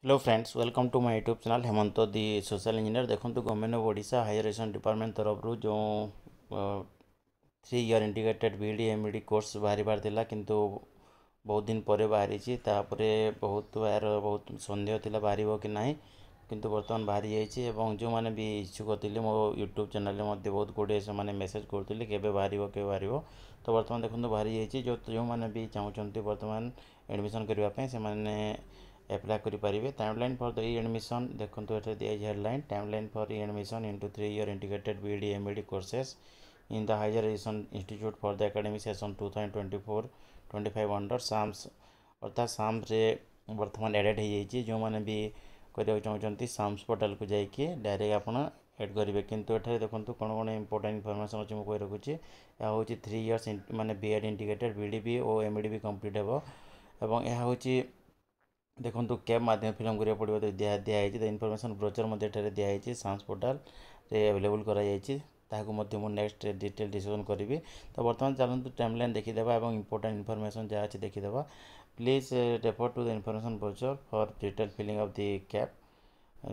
Hello friends, welcome to my YouTube channel Hemant the social engineer. देखो government of Odisha higher education department तरफ जो 3 year integrated BEd MEd course बाहर थिला किंतु बहुत दिन पर बाहरी तापर बहुत सन्देह थिला बाहर कि नहीं किंतु बर्तमान बाहरी जाइए। जो मैंने भी इच्छुक थे मो यूट्यूब चैनल में बहुत गुड़े से मेसेज करते के बाहर तो बर्तमान देखो बाहरी जाइए। जो मैंने भी चाहते बर्तमान एडमिशन करने से एप्लाई करेंगे। Timeline for the e admission देखो ये दिया headline timeline for e admission into 3 year integrated BEd MEd courses in the higher education institute for the academic session 2024-25 under SAMS अर्थात साम्स बर्तमान एडेड हो जो मैंने भी करने चाहते साम्स पोर्टाल को जाकि डायरेक्ट आप एड करेंगे। किंतु एठारे देखो कौन कौन इंपोर्टेंट इनफर्मेशन अच्छी मुझे कही रखुच्छी। यह हूँ 3 इयर्स माने बीएड इंटीग्रेटेड बीडीबी और एमईडी भी कंप्लीट हो एवं यह हूँ देखो कैब माध्यम फिल्म करा पड़ो तो दिखाई द इनफर्मेशन ब्रोचर दिखाई साम्स पोर्टाल अवेलेबल कर नेक्स्ट डिटेल डिस्कसन करी। तो बर्तमान चलते टाइमलाइन देखीदे और इंपोर्टेंट इनफर्मेशन जहाँ अच्छी देखीदे। Please refer to the information brochure for detail filling of the CAP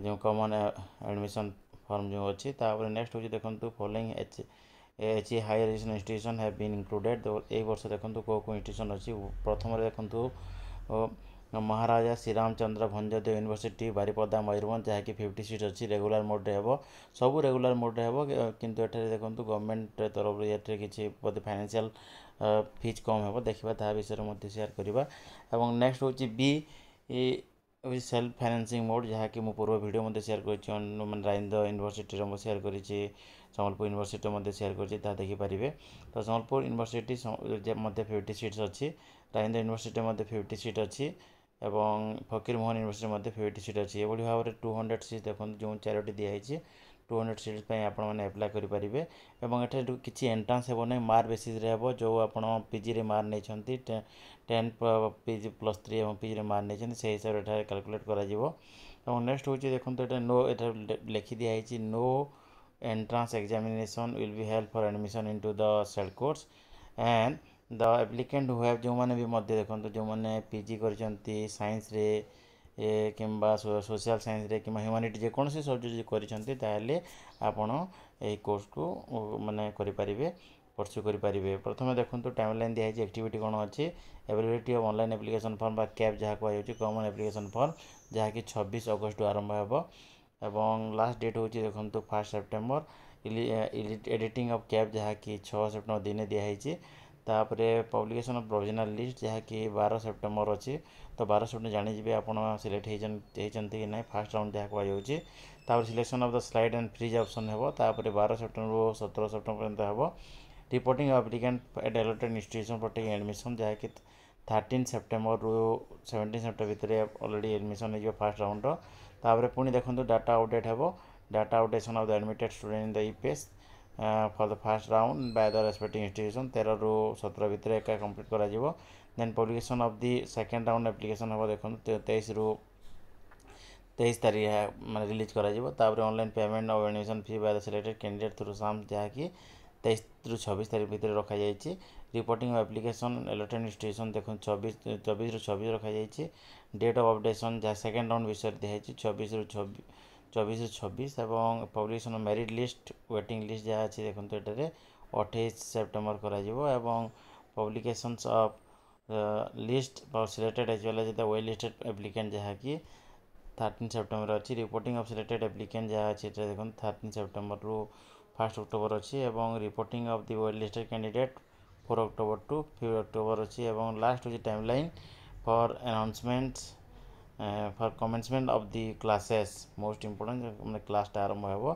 जो कॉमन एडमिशन फॉर्म जो अच्छी। नेक्स्ट हूँ देखो following H higher education institution have been included. तो ये वर्ष देखो कौ इंस्टीट्यूशन अच्छी। प्रथम देखो महाराजा श्रीरामचंद्र भंजदेव यूनिवर्सिटी बारिपदा मयूरभंज जहाँकि 50 सीट अच्छी रेगुलर मोड्रे हे सब रेगुलर मोड्रे हे किंतु एठारे देखो गवर्नमेंट तरफ ये किसी बोधे फाइनेंशियल फीस कम हे देखा ता विषय में शेयर करवा। और नेक्स्ट हूँ बी सेल्फ फाइनेंसिंग मोड जहाँकि मुझे पूर्व वीडियो मध्य शेयर कर राजेंद्र यूनिवर्सिटी शेयर कर सम्बलपुर यूनिवर्सिटी शेयर कर देखिपारे। तो सम्बलपुर यूनिवर्सिटी 50 सीट्स अच्छी राजेंद्र यूनिवर्सिटी 50 सीट अच्छी एवं फकीर मोहन यूनिवर्सिटी 50 सीट अच्छी। ये भाव में 200 सीट देखो जो 4टी दिखाई 200 सीट्स पे आपण मैंने एप्लाई करेंगे। और ये किसी एंट्रांस हो ना मार्क बेसीस हे जो आप पीजी मार्क नहीं 10 पीजी +3 और पीजी मार्क नहीं से हिसाब से कैलकुलेट कर। नेक्स्ट हूँ देखो ये नो लिखी दिखाई no entrance examination will be help for admission into the said course and the applicant who have जो मैंने भी मध्य देखो जो मैंने पीजी कर साइंस कि सोशल साइंस रे कि ह्यूमानिटी जेकोसी सब्जेक्ट करें आपण ये कोर्स को माने करें परस्यू करेंगे। प्रथम देखो टाइमलाइन दिखाई एक्टिविटी कौन अच्छी availability of online application form बा कैब जहाँ कहुच्छी कॉमन एप्लिकेशन फॉर्म जहाँकि 26 अगस्त आरंभ हो एवं लास्ट डेट हूँ देखो 1 सेप्टेम्बर एडिटिंग ऑफ कैब जहाँकि 6 सेप्टेम्बर दिन दिखाई। तापर पब्लिकेशन ऑफ प्रोविजनल लिस्ट जहाँकि 12 सेप्टेम्बर अच्छी। तो 12 सेप्टेम्बर जानीजे आप सिलेक्ट होती कि ना फास्ट राउंड जहाँ कहुच्छी। Selection of the slide and freeze option हो 12 सेप्टेम्बर 17 सेप्टेम्बर पर्यंत हो। Reporting applicant at allotted institution for taking admission जहाँकि 13 सेप्टेम्बर रु 17 सेप्टेम्बर भितर ऑलरेडी एडमिशन हो फास्ट राउंड। तापर पुणी देखो डाटा अपडेट हो data updation of the admitted student in the EPS for the first round by the respecting institution 13 रु 17 भितर एका कंप्लीट कर। Then publication of the second round application हम देखो 23 रु 23 तारीख मैं रिलीज कर। ऑनलाइन पेमेंट और admission fee by the selected candidate through साम जहाँकि 23 रु 26 तारीख भितर रखा। रिपोर्टिंग एप्लिकेशन एलोटेड इंस्टीट्यूशन देखो 24 रु 26 रखा। डेट ऑफ अपडेशन जहाँ सेकेंड राउंड विषय दिखाई 24 रु 26 और publication merit list waiting list जहाँ अच्छी देखो ये 28 सेप्टेम्बर कर। Publication of list for selected as well as the well listed applicant जहाँ कि 13 सेप्टेम्बर अच्छी। रिपोर्टिंग ऑफ सिलेक्टेड एप्लिकेंट जहाँ अच्छी देखो 13 सेप्टेम्बर रु 1 अक्टोबर अच्छी। Reporting of the well listed candidate 4 October to 5 October अच्छी। लास्ट हूँ timeline for announcements for commencement of the classes most important क्लासटा आरंभ हो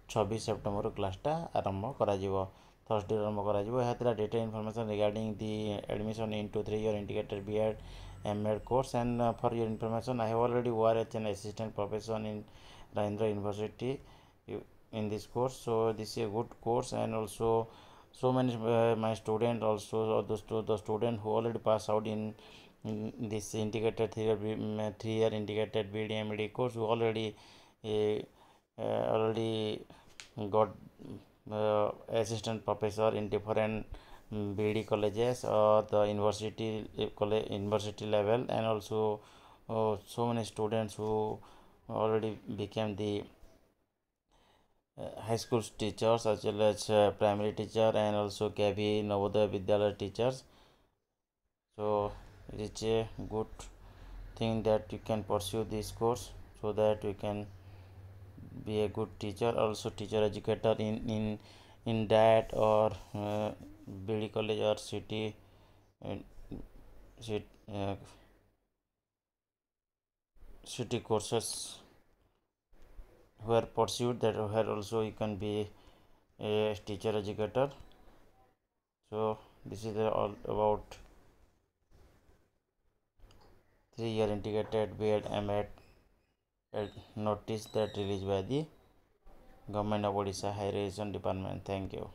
26 सेप्टेम्बर क्लासटा आरंभ कर थर्सडे आरंभ कर। Data information regarding the admission into 3 year integrated BEd MEd course and for your information I have already work as an assistant professor in Rajendra University in this course. So this is a good course and also so many my student also the student who already pass out in this integrated 3 year integrated BD/MD course who already got assistant professor in different BD colleges or the university level and also so many students who already became the high school teachers as well as primary teacher and also KV Navodaya Vidyalaya teachers. So it is a good thing that you can pursue this course so that you can be a good teacher, also teacher educator in that or BD college or city uh, city, city courses were pursued, that where also you can be a teacher educator. So this is all about 3-year integrated B.Ed M.Ed notice that released by the Government of Odisha Higher Education Department. Thank you.